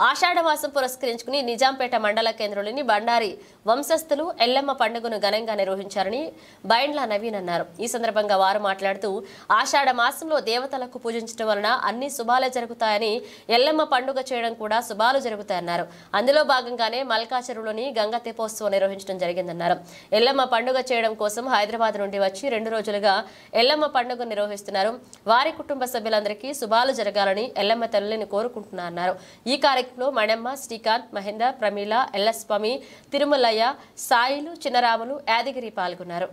ఆషాఢమాసం పురస్కరించుకుని నిజాంపేట మండల కేంద్రంలోని బండారి వంశస్థులు ఎల్లమ్మ పండుగను ఘనంగా నిర్వహించారని బైండ్ల నవీన్ అన్నారు. ఈ సందర్భంగా వారు మాట్లాడుతూ ఆషాఢ మాసంలో దేవతలకు పూజించడం వలన అన్ని శుభాలే జరుగుతాయని, ఎల్లమ్మ పండుగ చేయడం కూడా శుభాలు జరుగుతాయన్నారు. అందులో భాగంగానే మల్కా చెరువులోని గంగా తెప్పోత్సవం నిర్వహించడం జరిగిందన్నారు. ఎల్లమ్మ పండుగ చేయడం కోసం హైదరాబాద్ నుండి వచ్చి 2 రోజులుగా ఎల్లమ్మ పండుగ నిర్వహిస్తున్నారు. వారి కుటుంబ సభ్యులందరికీ శుభాలు జరగాలని ఎల్లమ్మ తల్లిని కోరుకుంటున్నారు. ఈ కార్యక్రమంలో మణమ్మ, శ్రీకాంత్, మహేందర్, ప్రమీల, ఎల్లస్వామి, తిరుమలయ్య, సాయిలు, చిన్నరాములు, యాదగిరి పాల్గొన్నారు.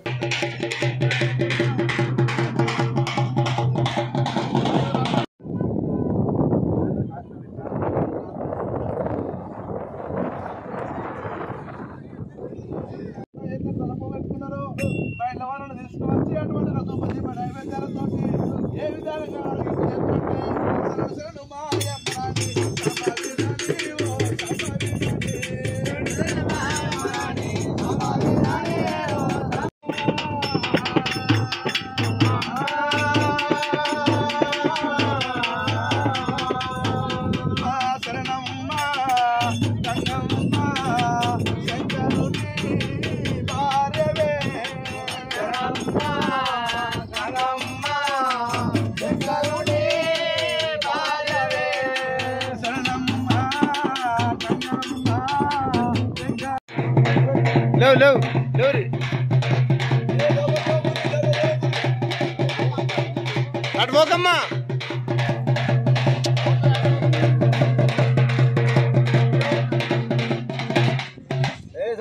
అడ్వోకమ్మా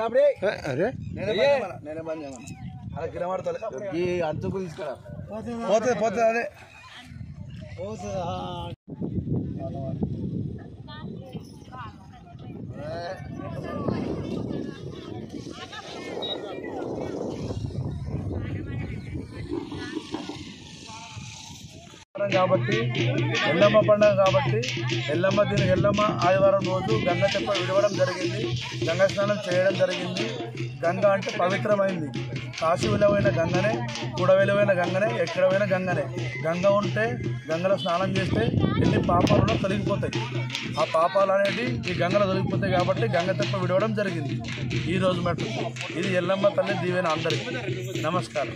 అరే నేనే బంద్ చేయమన్నా అలా కిలమాడతలే ఈ అంచుకు తీసుకురా పోతుంది పోతుంది అదే కాబట్టి ఎల్లమ్మ పండుగ కాబట్టి ఎల్లమ్మ ఆదివారం రోజు గంగ తెప్ప విడవడం జరిగింది. గంగా స్నానం చేయడం జరిగింది. గంగ అంటే పవిత్రమైంది. కాశీ విలువైన గంగనే, కూడా విలువైన గంగనే, ఎక్కడైనా గంగనే. గంగ ఉంటే గంగలో స్నానం చేస్తే ఎన్ని పాపాలలో తొలగిపోతాయి. ఆ పాపాలు అనేది ఈ గంగలో తొలగిపోతాయి కాబట్టి గంగ తెప్ప విడవడం జరిగింది ఈ రోజు మటు. ఇది ఎల్లమ్మ తల్లి దీవెన అందరికీ. నమస్కారం.